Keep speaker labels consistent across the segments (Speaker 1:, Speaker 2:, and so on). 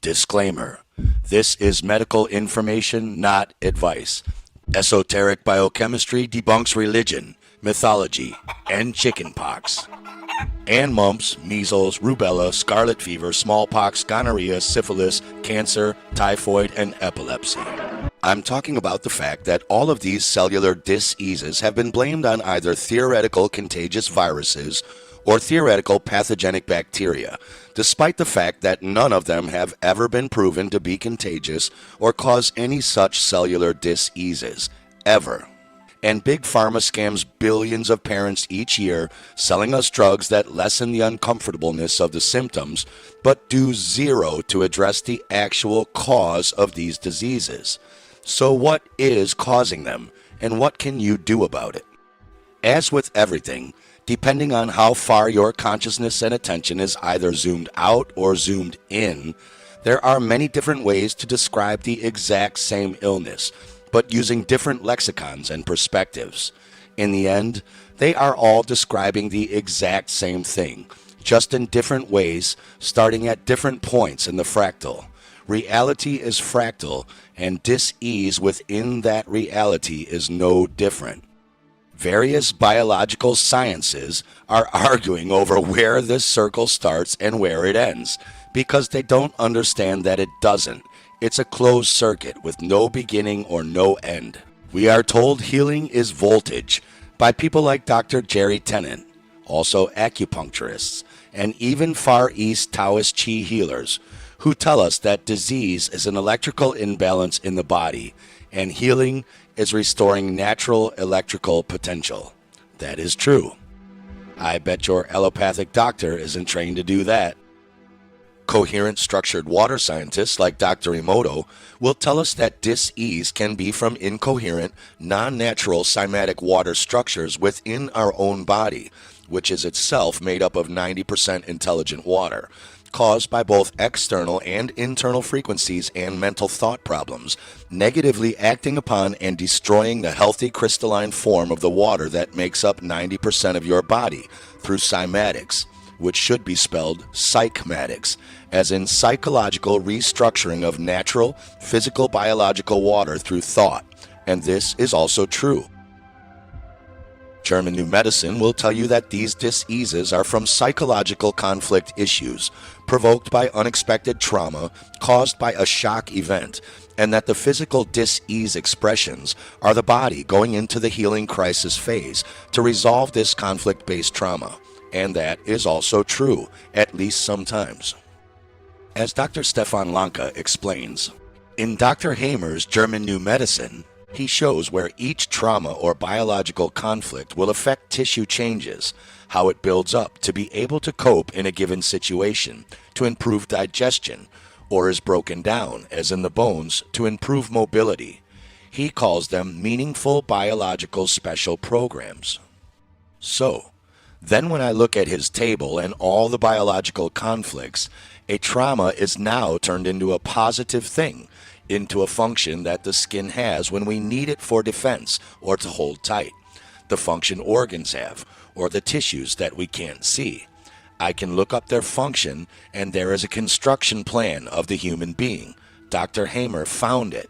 Speaker 1: Disclaimer. This is medical information, not advice. Esoteric Biochemistry debunks religion, mythology, and chickenpox. And mumps, measles, rubella, scarlet fever, smallpox, gonorrhea, syphilis, cancer, typhoid, and epilepsy. I'm talking about the fact that all of these cellular diseases have been blamed on either theoretical contagious viruses or theoretical pathogenic bacteria, despite the fact that none of them have ever been proven to be contagious or cause any such cellular diseases, ever. And Big Pharma scams billions of parents each year, selling us drugs that lessen the uncomfortableness of the symptoms, but do zero to address the actual cause of these diseases. So what is causing them, and what can you do about it? As with everything, depending on how far your consciousness and attention is either zoomed out or zoomed in, there are many different ways to describe the exact same illness, but using different lexicons and perspectives. In the end, they are all describing the exact same thing, just in different ways, starting at different points in the fractal. Reality is fractal, and dis-ease within that reality is no different. Various biological sciences are arguing over where this circle starts and where it ends, because they don't understand that it doesn't. It's a closed circuit with no beginning or no end. We are told healing is voltage by people like Dr. Jerry Tennant, also acupuncturists, and even Far East Taoist Qi healers, who tell us that disease is an electrical imbalance in the body, and healing is restoring natural electrical potential. That is true. I bet your allopathic doctor isn't trained to do that. Coherent structured water scientists like Dr. Emoto will tell us that dis-ease can be from incoherent, non-natural cymatic water structures within our own body, which is itself made up of 90% intelligent water, caused by both external and internal frequencies and mental thought problems, negatively acting upon and destroying the healthy crystalline form of the water that makes up 90% of your body through cymatics, which should be spelled psychmatics, as in psychological restructuring of natural, physical, biological water through thought. And this is also true. German New Medicine will tell you that these diseases are from psychological conflict issues provoked by unexpected trauma caused by a shock event, and that the physical dis-ease expressions are the body going into the healing crisis phase to resolve this conflict-based trauma. And that is also true, at least sometimes. As Dr. Stefan Lanka explains, in Dr. Hamer's German New Medicine, he shows where each trauma or biological conflict will affect tissue changes, how it builds up to be able to cope in a given situation, to improve digestion, or is broken down, as in the bones, to improve mobility. He calls them meaningful biological special programs. So, then when I look at his table and all the biological conflicts, a trauma is now turned into a positive thing, into a function that the skin has when we need it for defense or to hold tight, the function organs have, or the tissues that we can't see. I can look up their function, and there is a construction plan of the human being. Dr. Hamer found it.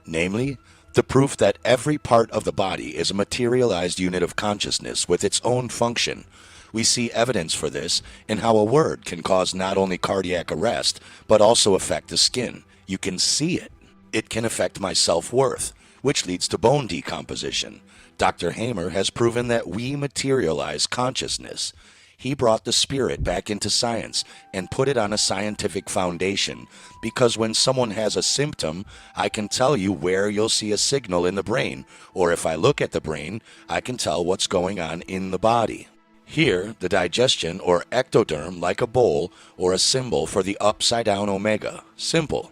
Speaker 1: Namely, the proof that every part of the body is a materialized unit of consciousness with its own function. We see evidence for this in how a word can cause not only cardiac arrest, but also affect the skin. You can see it. It can affect my self-worth, which leads to bone decomposition. Dr. Hamer has proven that we materialize consciousness. He brought the spirit back into science and put it on a scientific foundation, because when someone has a symptom, I can tell you where you'll see a signal in the brain, or if I look at the brain, I can tell what's going on in the body. Here, the digestion or ectoderm like a bowl or a symbol for the upside-down omega. Simple.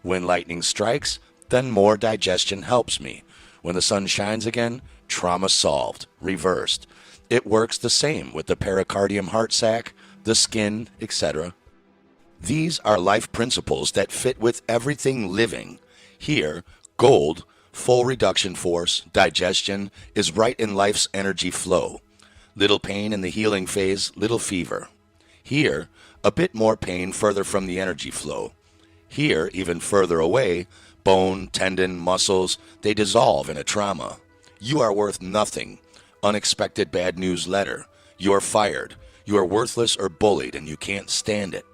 Speaker 1: When lightning strikes, then more digestion helps me. When the sun shines again, trauma solved, reversed. It works the same with the pericardium heart sac, the skin, etc. These are life principles that fit with everything living. Here, gold, full reduction force, digestion, is right in life's energy flow. Little pain in the healing phase, little fever. Here, a bit more pain further from the energy flow. Here, even further away, bone, tendon, muscles, they dissolve in a trauma. You are worth nothing. Unexpected bad news letter. You are fired. You are worthless or bullied and you can't stand it.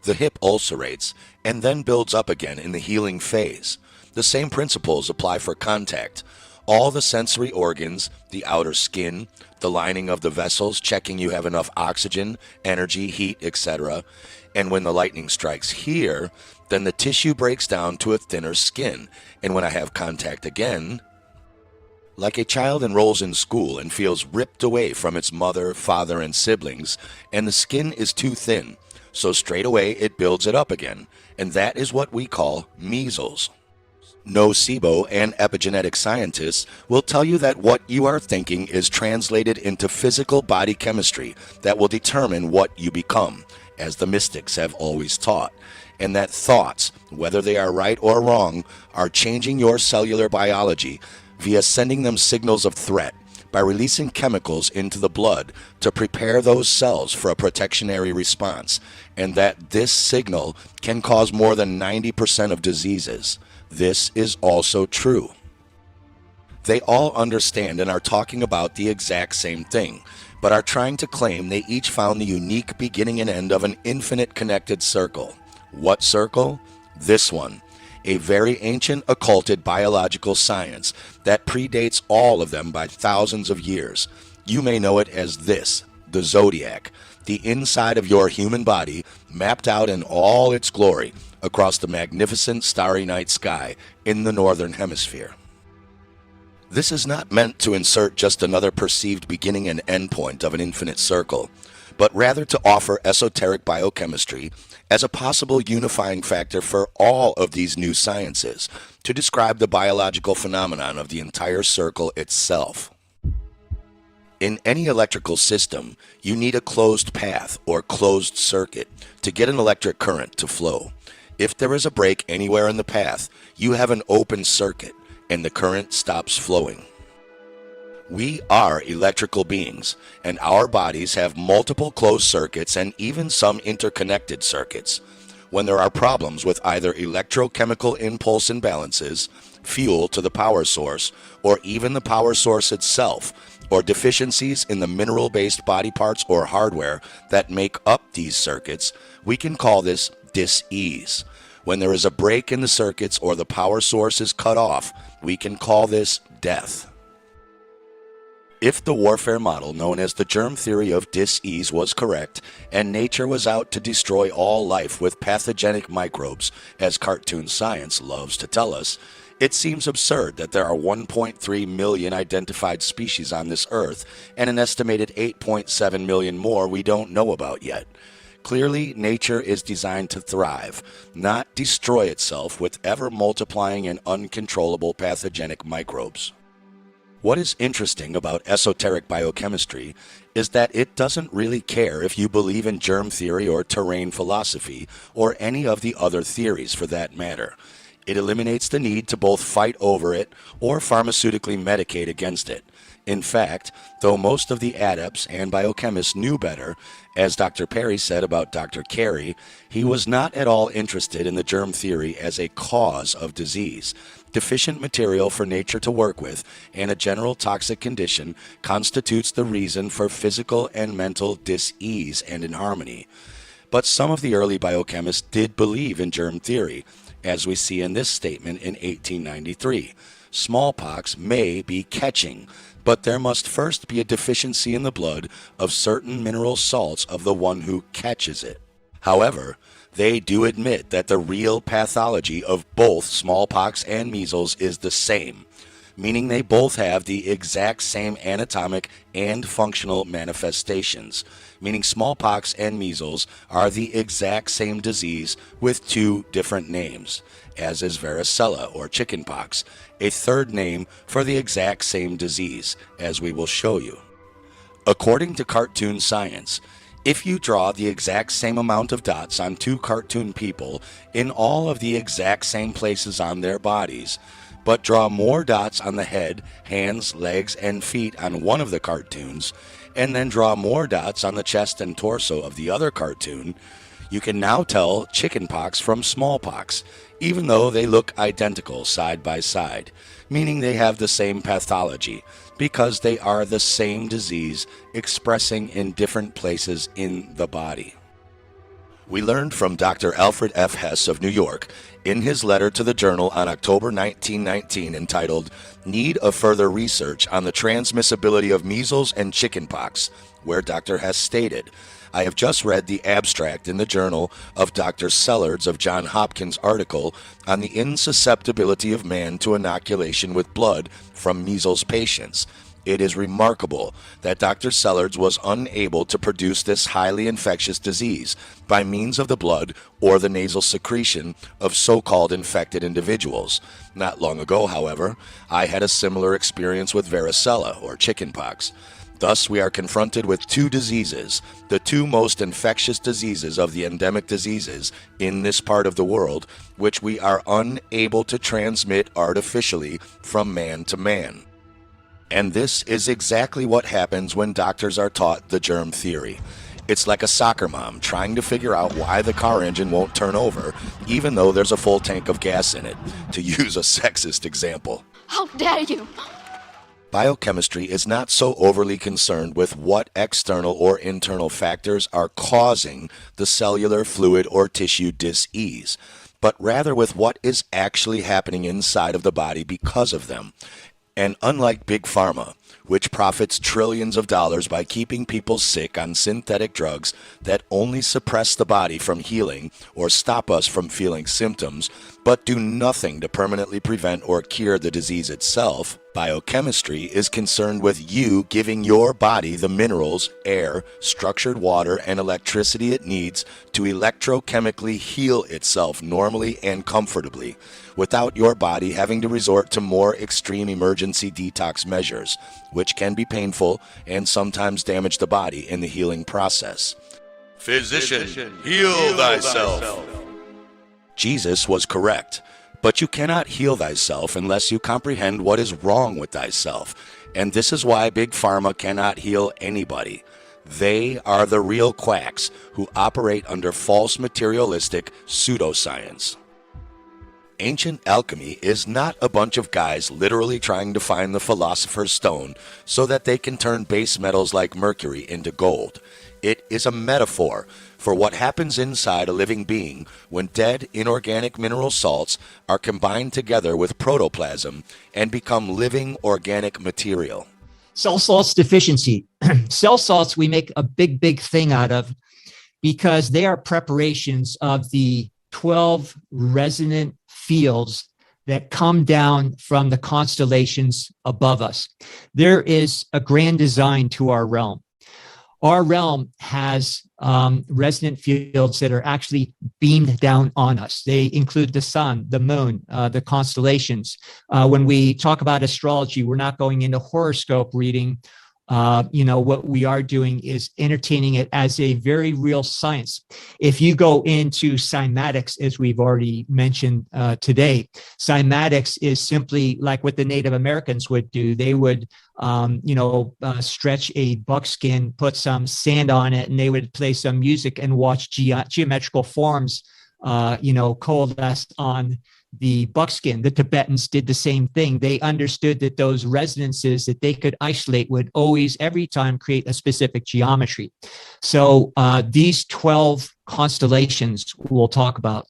Speaker 1: The hip ulcerates and then builds up again in the healing phase. The same principles apply for contact. All the sensory organs, the outer skin, the lining of the vessels checking you have enough oxygen, energy, heat, etc. And when the lightning strikes here, then the tissue breaks down to a thinner skin. And when I have contact again, like a child enrolls in school and feels ripped away from its mother, father, and siblings, and the skin is too thin, so straight away it builds it up again, and that is what we call measles. Nocebo and epigenetic scientists will tell you that what you are thinking is translated into physical body chemistry that will determine what you become, as the mystics have always taught, and that thoughts, whether they are right or wrong, are changing your cellular biology via sending them signals of threat by releasing chemicals into the blood to prepare those cells for a protectionary response, and that this signal can cause more than 90% of diseases. This is also true. They all understand and are talking about the exact same thing, but are trying to claim they each found the unique beginning and end of an infinite connected circle. What circle? This one. A very ancient occulted biological science that predates all of them by thousands of years. You may know it as this, the zodiac, the inside of your human body mapped out in all its glory across the magnificent starry night sky in the northern hemisphere. This is not meant to insert just another perceived beginning and end point of an infinite circle, but rather to offer esoteric biochemistry as a possible unifying factor for all of these new sciences to describe the biological phenomenon of the entire circle itself. In any electrical system, you need a closed path or closed circuit to get an electric current to flow. If there is a break anywhere in the path, you have an open circuit and the current stops flowing. We are electrical beings, and our bodies have multiple closed circuits and even some interconnected circuits. When there are problems with either electrochemical impulse imbalances, fuel to the power source, or even the power source itself, or deficiencies in the mineral-based body parts or hardware that make up these circuits, we can call this dis-ease. When there is a break in the circuits or the power source is cut off, we can call this death. If the warfare model known as the germ theory of dis-ease was correct, and nature was out to destroy all life with pathogenic microbes, as cartoon science loves to tell us, it seems absurd that there are 1.3 million identified species on this earth and an estimated 8.7 million more we don't know about yet. Clearly, nature is designed to thrive, not destroy itself with ever-multiplying and uncontrollable pathogenic microbes. What is interesting about esoteric biochemistry is that it doesn't really care if you believe in germ theory or terrain philosophy or any of the other theories for that matter. It eliminates the need to both fight over it or pharmaceutically medicate against it. In fact, though most of the adepts and biochemists knew better, as Dr. Perry said about Dr. Carey, he was not at all interested in the germ theory as a cause of disease. Deficient material for nature to work with and a general toxic condition constitutes the reason for physical and mental dis-ease and inharmony. But some of the early biochemists did believe in germ theory, as we see in this statement in 1893. Smallpox may be catching, but there must first be a deficiency in the blood of certain mineral salts of the one who catches it. However, they do admit that the real pathology of both smallpox and measles is the same, meaning they both have the exact same anatomic and functional manifestations, meaning smallpox and measles are the exact same disease with two different names, as is varicella or chickenpox, a third name for the exact same disease, as we will show you. According to cartoon science, if you draw the exact same amount of dots on two cartoon people in all of the exact same places on their bodies, but draw more dots on the head, hands, legs, and feet on one of the cartoons, and then draw more dots on the chest and torso of the other cartoon, You can now tell chickenpox from smallpox, even though they look identical side by side, meaning they have the same pathology, because they are the same disease expressing in different places in the body. We learned from Dr. Alfred F. Hess of New York in his letter to the Journal on October 1919 entitled Need of Further Research on the Transmissibility of Measles and Chickenpox, where Dr. Hess stated, I have just read the abstract in the Journal of Dr. Sellards of John Hopkins' article on the insusceptibility of man to inoculation with blood from measles patients. It is remarkable that Dr. Sellards was unable to produce this highly infectious disease by means of the blood or the nasal secretion of so-called infected individuals. Not long ago, however, I had a similar experience with varicella or chickenpox. Thus, we are confronted with two diseases, the two most infectious diseases of the endemic diseases in this part of the world, which we are unable to transmit artificially from man to man. And this is exactly what happens when doctors are taught the germ theory. It's like a soccer mom trying to figure out why the car engine won't turn over, even though there's a full tank of gas in it, to use a sexist example.
Speaker 2: How dare you!
Speaker 1: Biochemistry is not so overly concerned with what external or internal factors are causing the cellular, fluid, or tissue dis-ease, but rather with what is actually happening inside of the body because of them. And unlike Big Pharma, which profits trillions of dollars by keeping people sick on synthetic drugs that only suppress the body from healing or stop us from feeling symptoms, but do nothing to permanently prevent or cure the disease itself, biochemistry is concerned with you giving your body the minerals, air, structured water, and electricity it needs to electrochemically heal itself normally and comfortably, without your body having to resort to more extreme emergency detox measures, which can be painful and sometimes damage the body in the healing process. Physician, heal thyself. Jesus was correct, but you cannot heal thyself unless you comprehend what is wrong with thyself, and this is why Big Pharma cannot heal anybody. They are the real quacks who operate under false materialistic pseudoscience. Ancient alchemy is not a bunch of guys literally trying to find the philosopher's stone so that they can turn base metals like mercury into gold. It is a metaphor for what happens inside a living being when dead inorganic mineral salts are combined together with protoplasm and become living organic material.
Speaker 3: Cell salts deficiency. Cell salts we make a big thing out of because they are preparations of the 12 resonant fields that come down from the constellations above us. There is a grand design to our realm. Our realm has resonant fields that are actually beamed down on us. They include the sun, the moon, the constellations. When we talk about astrology, we're not going into horoscope reading. What we are doing is entertaining it as a very real science. If you go into cymatics, as we've already mentioned today, cymatics is simply like what the Native Americans would do. They would, stretch a buckskin, put some sand on it, and they would play some music and watch geometrical forms, coalesce on the buckskin. The Tibetans did the same thing. They understood that those resonances that they could isolate would always, every time, create a specific geometry. So these 12 constellations we'll talk about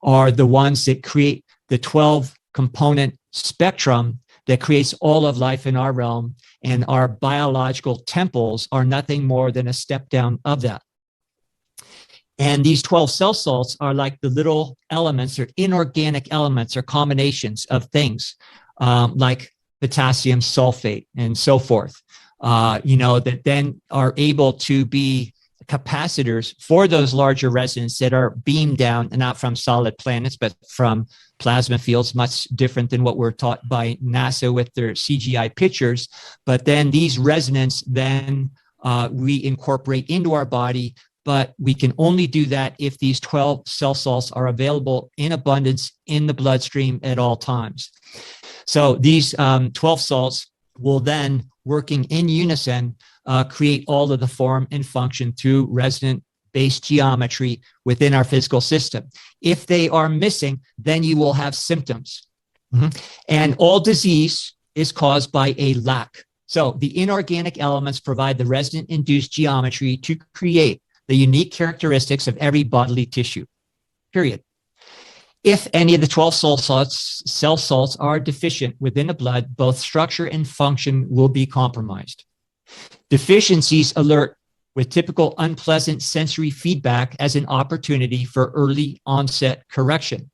Speaker 3: are the ones that create the 12 component spectrum that creates all of life in our realm, and our biological temples are nothing more than a step down of that. And these 12 cell salts are like the little elements or inorganic elements or combinations of things like potassium sulfate and so forth, that then are able to be capacitors for those larger resonances that are beamed down, and not from solid planets, but from plasma fields, much different than what we're taught by NASA with their CGI pictures. But then these resonances then we incorporate into our body. But we can only do that if these 12 cell salts are available in abundance in the bloodstream at all times. So these 12 salts will then, working in unison, create all of the form and function through resonant based geometry within our physical system. If they are missing, then you will have symptoms. And all disease is caused by a lack. So the inorganic elements provide the resident-induced geometry to create the unique characteristics of every bodily tissue, period. If any of the 12 cell salts are deficient within the blood, both structure and function will be compromised. Deficiencies alert with typical unpleasant sensory feedback as an opportunity for early onset correction.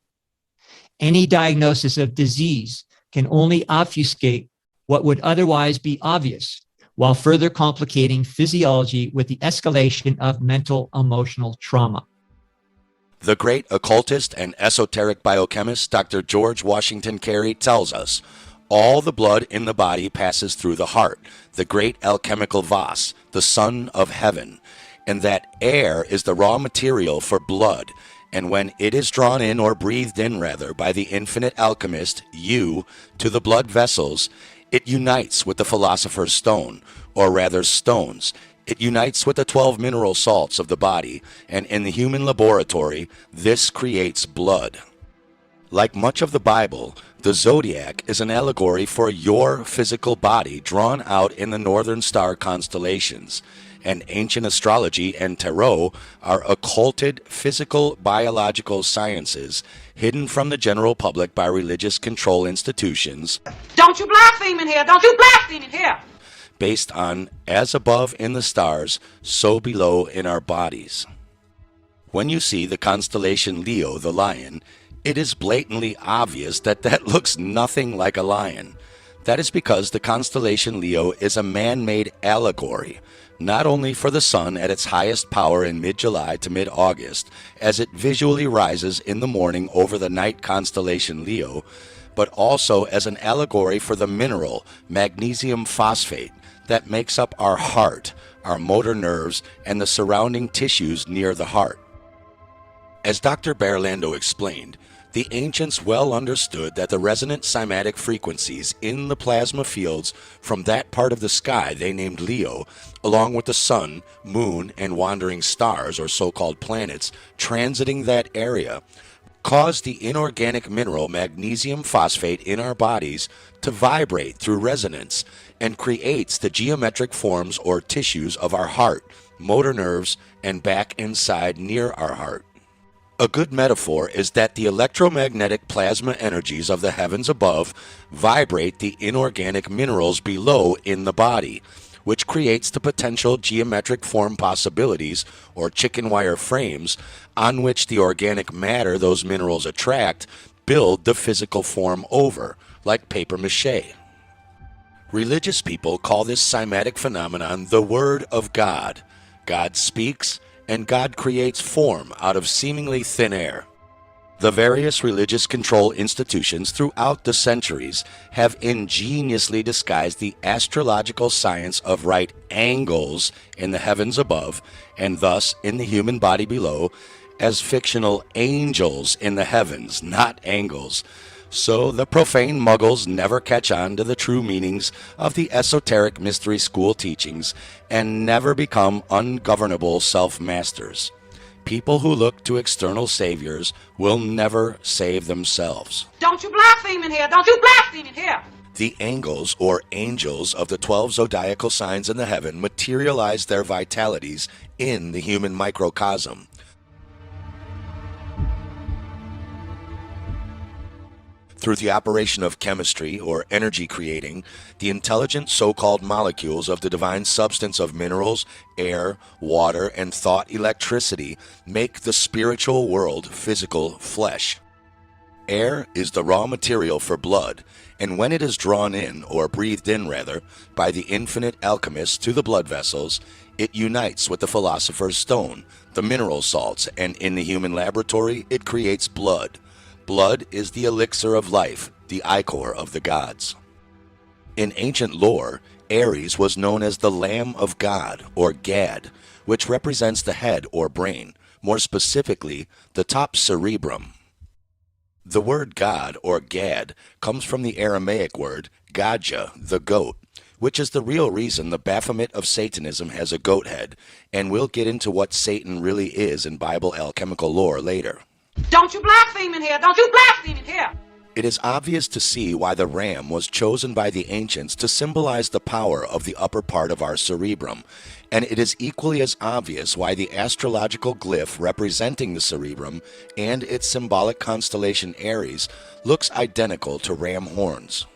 Speaker 3: Any diagnosis of disease can only obfuscate what would otherwise be obvious, while further complicating physiology with the escalation of mental emotional trauma.
Speaker 1: The great occultist and esoteric biochemist Dr. George Washington Carey tells us, all the blood in the body passes through the heart, the great alchemical vase, the sun of heaven, and that air is the raw material for blood, and when it is drawn in, or breathed in rather, by the infinite alchemist, you, to the blood vessels, it unites with the philosopher's stone, or rather stones. It unites with the 12 mineral salts of the body, and in the human laboratory, this creates blood. Like much of the Bible, the zodiac is an allegory for your physical body drawn out in the northern star constellations, and ancient astrology and tarot are occulted physical biological sciences hidden from the general public by religious control institutions.
Speaker 2: Don't you blaspheme in here! Don't you blaspheme in here!
Speaker 1: Based on as above in the stars, so below in our bodies. When you see the constellation Leo, the lion, it is blatantly obvious that that looks nothing like a lion. That is because the constellation Leo is a man-made allegory, not only for the sun at its highest power in mid-July to mid-August, as it visually rises in the morning over the night constellation Leo, but also as an allegory for the mineral magnesium phosphate that makes up our heart, our motor nerves, and the surrounding tissues near the heart. As Dr. Berlando explained, the ancients well understood that the resonant cymatic frequencies in the plasma fields from that part of the sky they named Leo, along with the sun, moon, and wandering stars, or so-called planets, transiting that area, cause the inorganic mineral magnesium phosphate in our bodies to vibrate through resonance and creates the geometric forms or tissues of our heart, motor nerves, and back inside near our heart. A good metaphor is that the electromagnetic plasma energies of the heavens above vibrate the inorganic minerals below in the body, which creates the potential geometric form possibilities, or chicken wire frames, on which the organic matter those minerals attract build the physical form over, like paper mache. Religious people call this cymatic phenomenon the Word of God. God speaks, and God creates form out of seemingly thin air. The various religious control institutions throughout the centuries have ingeniously disguised the astrological science of right angles in the heavens above, and thus in the human body below, as fictional angels in the heavens, not angles. So the profane muggles never catch on to the true meanings of the esoteric mystery school teachings and never become ungovernable self-masters. People who look to external saviors will never save themselves.
Speaker 2: Don't you blaspheme in here! Don't you blaspheme in here!
Speaker 1: The angles or angels of the 12 zodiacal signs in the heaven materialize their vitalities in the human microcosm. Through the operation of chemistry, or energy creating, the intelligent so-called molecules of the divine substance of minerals, air, water, and thought electricity make the spiritual world physical flesh. Air is the raw material for blood, and when it is drawn in, or breathed in rather, by the infinite alchemist to the blood vessels, it unites with the philosopher's stone, the mineral salts, and in the human laboratory it creates blood. Blood is the elixir of life, the ichor of the gods. In ancient lore, Ares was known as the Lamb of God, or Gad, which represents the head or brain, more specifically, the top cerebrum. The word God, or Gad, comes from the Aramaic word Gadja, the goat, which is the real reason the Baphomet of Satanism has a goat head, and we'll get into what Satan really is in Bible alchemical lore later.
Speaker 2: Don't you blaspheme in here. Don't you blaspheme in here.
Speaker 1: It is obvious to see why the ram was chosen by the ancients to symbolize the power of the upper part of our cerebrum, and it is equally as obvious why the astrological glyph representing the cerebrum and its symbolic constellation Aries looks identical to ram horns.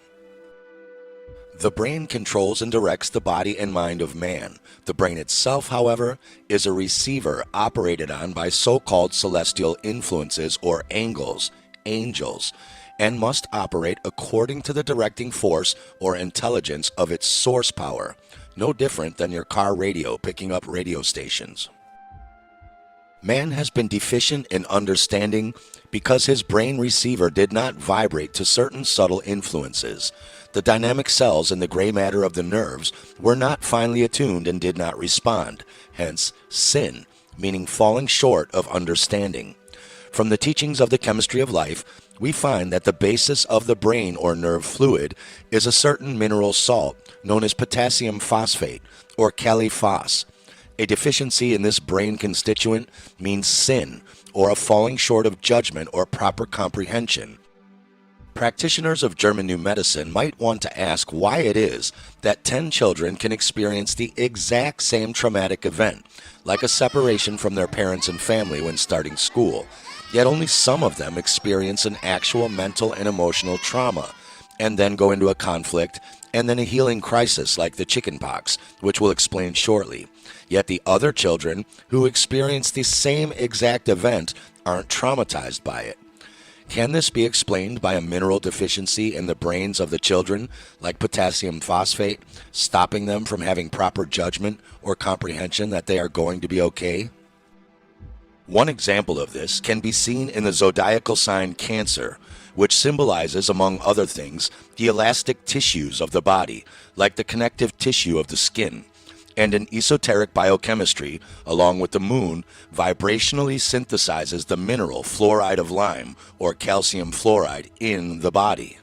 Speaker 1: The brain controls and directs the body and mind of man. The brain itself, however, is a receiver operated on by so-called celestial influences or angles, angels, and must operate according to the directing force or intelligence of its source power, no different than your car radio picking up radio stations. Man has been deficient in understanding because his brain receiver did not vibrate to certain subtle influences. The dynamic cells in the gray matter of the nerves were not finely attuned and did not respond, hence sin, meaning falling short of understanding. From the teachings of the chemistry of life, we find that the basis of the brain or nerve fluid is a certain mineral salt known as potassium phosphate or Kali-phos. A deficiency in this brain constituent means sin or a falling short of judgment or proper comprehension. Practitioners of German New Medicine might want to ask why it is that 10 children can experience the exact same traumatic event, like a separation from their parents and family when starting school, yet only some of them experience an actual mental and emotional trauma, and then go into a conflict, and then a healing crisis like the chickenpox, which we'll explain shortly. Yet the other children who experience the same exact event aren't traumatized by it. Can this be explained by a mineral deficiency in the brains of the children, like potassium phosphate, stopping them from having proper judgment or comprehension that they are going to be okay? One example of this can be seen in the zodiacal sign Cancer, which symbolizes, among other things, the elastic tissues of the body, like the connective tissue of the skin. And in esoteric biochemistry, along with the moon, vibrationally synthesizes the mineral fluoride of lime, or calcium fluoride, in the body.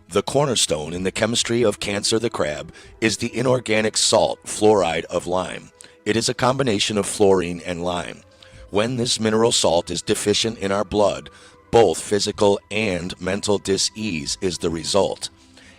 Speaker 1: The cornerstone in the chemistry of Cancer the crab is the inorganic salt fluoride of lime. It is a combination of fluorine and lime. When this mineral salt is deficient in our blood, both physical and mental dis-ease is the result.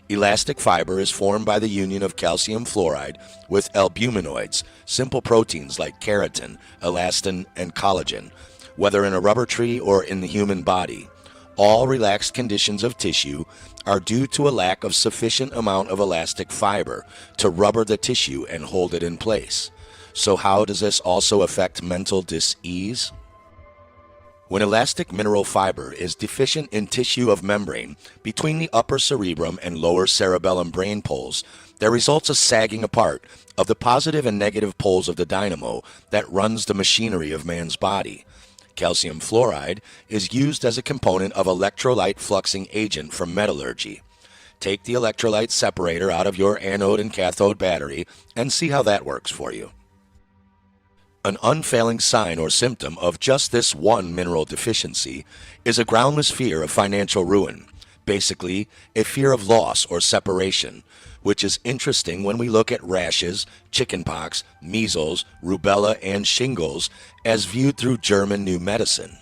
Speaker 1: Elastic fiber is formed by the union of calcium fluoride with albuminoids, simple proteins like keratin, elastin, and collagen, whether in a rubber tree or in the human body. All relaxed conditions of tissue are due to a lack of sufficient amount of elastic fiber to rubber the tissue and hold it in place. So how does this also affect mental dis-ease? When elastic mineral fiber is deficient in tissue of membrane between the upper cerebrum and lower cerebellum brain poles, there results a sagging apart of the positive and negative poles of the dynamo that runs the machinery of man's body. Calcium fluoride is used as a component of electrolyte fluxing agent for metallurgy. Take the electrolyte separator out of your anode and cathode battery and see how that works for you. An unfailing sign or symptom of just this one mineral deficiency is a groundless fear of financial ruin, basically a fear of loss or separation, which is interesting when we look at rashes, chickenpox, measles, rubella, and shingles as viewed through German New Medicine.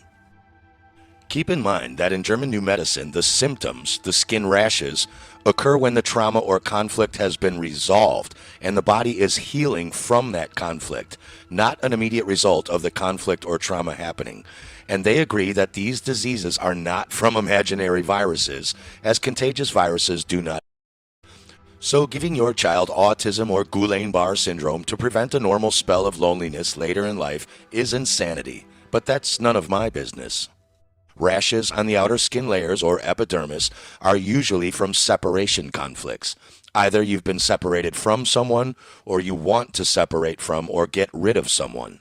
Speaker 1: Keep in mind that in German New Medicine, the symptoms, the skin rashes, occur when the trauma or conflict has been resolved and the body is healing from that conflict, not an immediate result of the conflict or trauma happening. And they agree that these diseases are not from imaginary viruses, as contagious viruses do not. So giving your child autism or Guillain-Barré syndrome to prevent a normal spell of loneliness later in life is insanity, but that's none of my business. Rashes on the outer skin layers or epidermis are usually from separation conflicts. Either you've been separated from someone or you want to separate from or get rid of someone.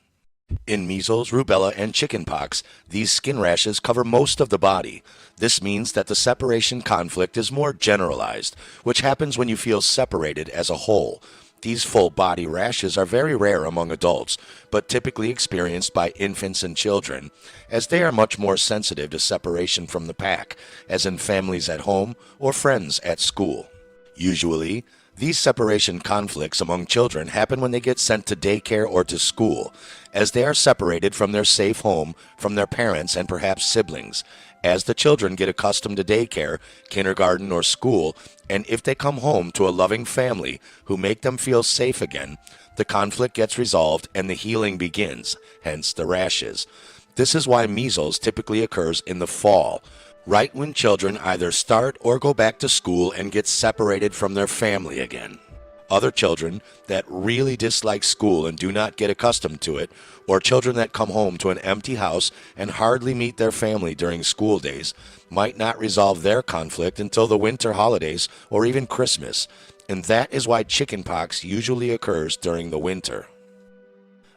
Speaker 1: In measles, rubella, and chickenpox, these skin rashes cover most of the body. This means that the separation conflict is more generalized, which happens when you feel separated as a whole. These full body rashes are very rare among adults, but typically experienced by infants and children, as they are much more sensitive to separation from the pack, as in families at home or friends at school. Usually, These separation conflicts among children happen when they get sent to daycare or to school, as they are separated from their safe home, from their parents and perhaps siblings. As the children get accustomed to daycare, kindergarten, or school, and if they come home to a loving family who make them feel safe again, the conflict gets resolved and the healing begins, hence the rashes. This is why measles typically occurs in the fall, right when children either start or go back to school and get separated from their family again. Other children that really dislike school and do not get accustomed to it, or children that come home to an empty house and hardly meet their family during school days, might not resolve their conflict until the winter holidays or even Christmas, and that is why chickenpox usually occurs during the winter.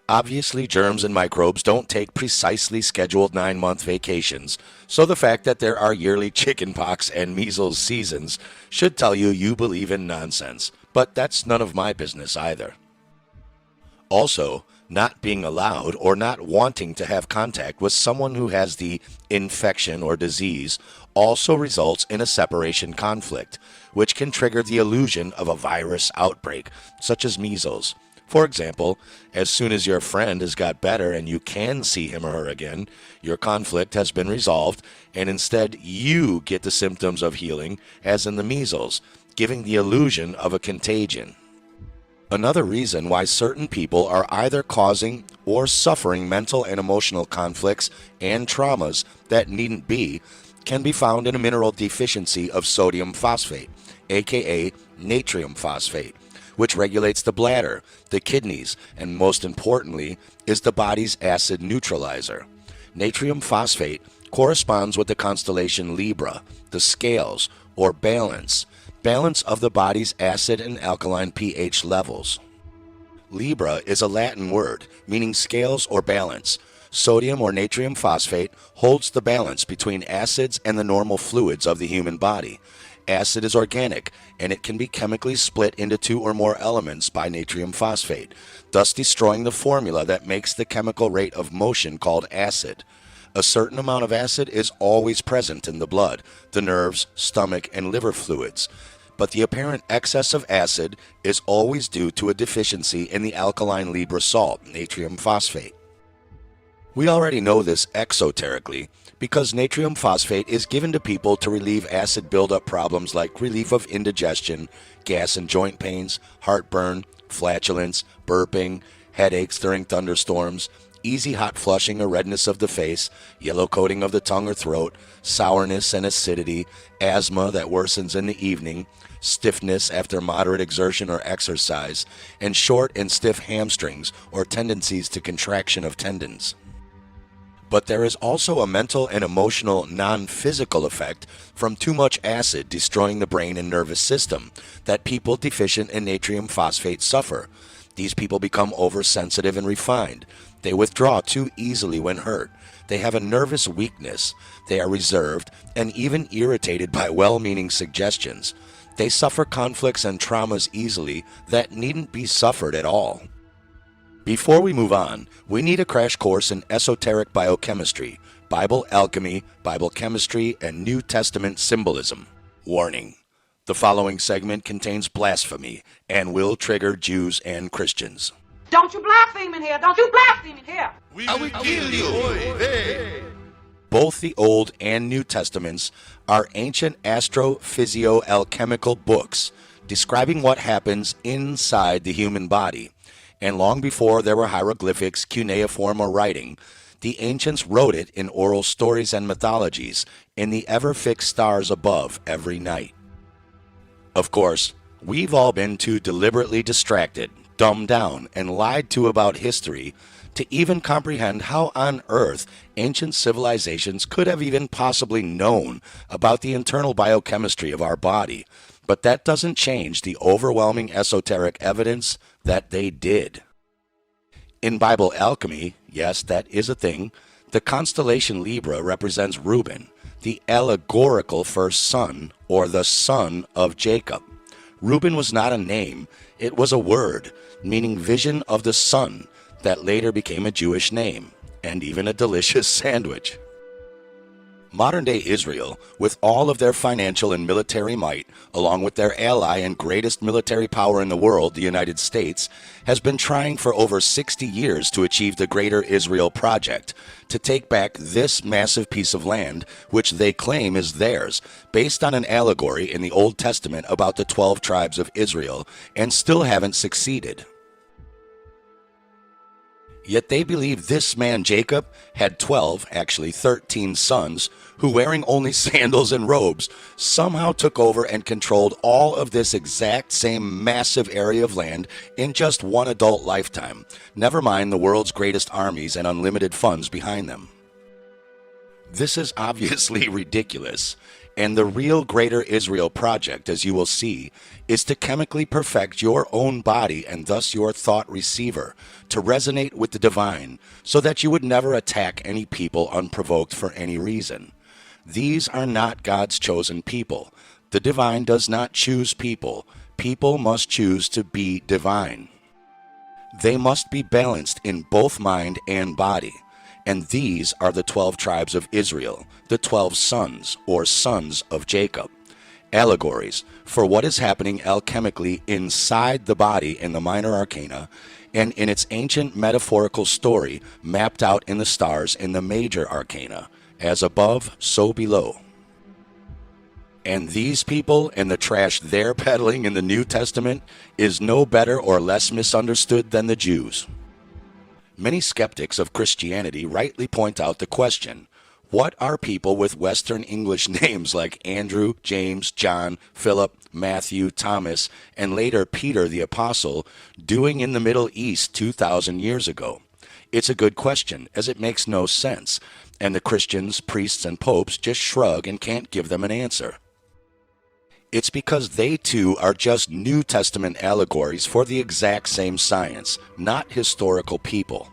Speaker 1: Obviously, germs and microbes don't take precisely scheduled 9-month vacations, so the fact that there are yearly chickenpox and measles seasons should tell you you believe in nonsense, but that's none of my business either. Also, not being allowed or not wanting to have contact with someone who has the infection or disease also results in a separation conflict, which can trigger the illusion of a virus outbreak, such as measles. For example, as soon as your friend has got better and you can see him or her again, your conflict has been resolved, and instead you get the symptoms of healing, as in the measles, giving the illusion of a contagion. Another reason why certain people are either causing or suffering mental and emotional conflicts and traumas that needn't be can be found in a mineral deficiency of sodium phosphate, aka natrium phosphate, which regulates the bladder, the kidneys, and most importantly, is the body's acid neutralizer. Natrium phosphate corresponds with the constellation Libra, the scales, or balance of the body's acid and alkaline pH levels. Libra is a Latin word meaning scales or balance. Sodium or natrium phosphate holds the balance between acids and the normal fluids of the human body. Acid is organic, and it can be chemically split into 2 or more elements by natrium phosphate, thus destroying the formula that makes the chemical rate of motion called acid. A certain amount of acid is always present in the blood, the nerves, stomach, and liver fluids, but the apparent excess of acid is always due to a deficiency in the alkaline Libra salt, natrium phosphate. We already know this exoterically because natrium phosphate is given to people to relieve acid buildup problems like relief of indigestion, gas and joint pains, heartburn, flatulence, burping, headaches during thunderstorms, easy hot flushing or redness of the face, yellow coating of the tongue or throat, sourness and acidity, asthma that worsens in the evening, stiffness after moderate exertion or exercise, and short and stiff hamstrings or tendencies to contraction of tendons. But there is also a mental and emotional non-physical effect from too much acid destroying the brain and nervous system that people deficient in natrium phosphate suffer. These people become oversensitive and refined. They withdraw too easily when hurt. They have a nervous weakness. They are reserved and even irritated by well-meaning suggestions. They suffer conflicts and traumas easily that needn't be suffered at all. Before we move on, we need a crash course in esoteric biochemistry, Bible alchemy, Bible chemistry, and New Testament symbolism. Warning: the following segment contains blasphemy and will trigger Jews and Christians.
Speaker 2: Don't you blaspheme in here. Don't you blaspheme in here.
Speaker 4: I will kill you. Hey.
Speaker 1: Both the Old and New Testaments are ancient astrophysio-alchemical books describing what happens inside the human body. And long before there were hieroglyphics, cuneiform, or writing, the ancients wrote it in oral stories and mythologies in the ever-fixed stars above every night. Of course, we've all been too deliberately distracted, dumbed down, and lied to about history to even comprehend how on earth ancient civilizations could have even possibly known about the internal biochemistry of our body. But that doesn't change the overwhelming esoteric evidence that they did. In Bible alchemy, yes, that is a thing, the constellation Libra represents Reuben, the allegorical first son, or the son of Jacob. Reuben was not a name, it was a word, meaning vision of the sun, that later became a Jewish name, and even a delicious sandwich. Modern-day Israel, with all of their financial and military might, along with their ally and greatest military power in the world, the United States, has been trying for over 60 years to achieve the Greater Israel Project, to take back this massive piece of land, which they claim is theirs, based on an allegory in the Old Testament about the 12 tribes of Israel, and still haven't succeeded. Yet they believe this man Jacob had 12, actually 13 sons, who, wearing only sandals and robes, somehow took over and controlled all of this exact same massive area of land in just one adult lifetime, never mind the world's greatest armies and unlimited funds behind them. This is obviously ridiculous, and the real Greater Israel Project, as you will see, is to chemically perfect your own body and thus your thought receiver to resonate with the divine, so that you would never attack any people unprovoked for any reason. These are not God's chosen people. The divine does not choose people. People must choose to be divine. They must be balanced in both mind and body. And these are the 12 tribes of Israel, the 12 sons, or sons of Jacob. Allegories for what is happening alchemically inside the body in the minor arcana, and in its ancient metaphorical story mapped out in the stars in the major arcana, as above, so below. And these people and the trash they're peddling in the New Testament is no better or less misunderstood than the Jews. Many skeptics of Christianity rightly point out the question, what are people with Western English names like Andrew, James, John, Philip, Matthew, Thomas, and later Peter the Apostle doing in the Middle East 2,000 years ago? It's a good question, as it makes no sense, and the Christians, priests, and popes just shrug and can't give them an answer. It's because they too are just New Testament allegories for the exact same science, not historical people.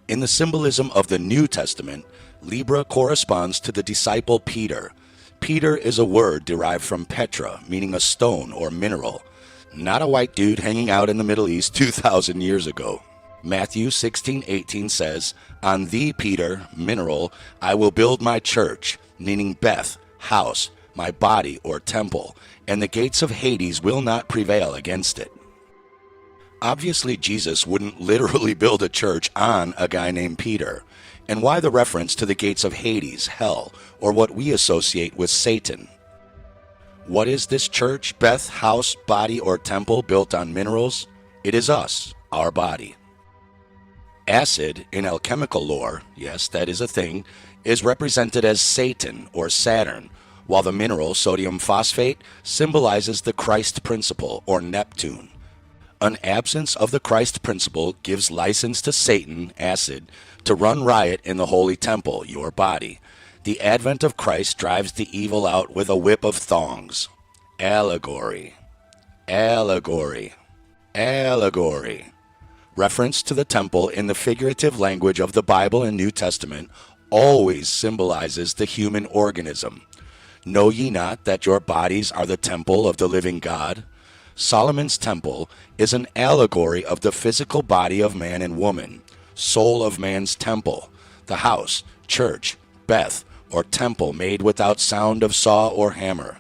Speaker 1: In the symbolism of the New Testament, Libra corresponds to the disciple Peter. Peter is a word derived from Petra, meaning a stone or mineral, not a white dude hanging out in the Middle East 2,000 years ago. Matthew 16:18 says, "On thee, Peter, mineral, I will build my church," meaning Beth, house, my body or temple, and the gates of Hades will not prevail against it. Obviously, Jesus wouldn't literally build a church on a guy named Peter. And why the reference to the gates of Hades, hell, or what we associate with Satan? What is this church, Beth, house, body, or temple built on minerals? It is us, our body. Acid, in alchemical lore, yes, that is a thing, is represented as Satan or Saturn, while the mineral sodium phosphate symbolizes the Christ principle or Neptune. An absence of the Christ principle gives license to Satan, acid, to run riot in the holy temple, your body. The advent of Christ drives the evil out with a whip of thongs. Allegory. Allegory. Allegory. Reference to the temple in the figurative language of the Bible and New Testament always symbolizes the human organism. Know ye not that your bodies are the temple of the living God? Solomon's temple is an allegory of the physical body of man and woman, soul of man's temple, the house, church, Beth, or temple made without sound of saw or hammer.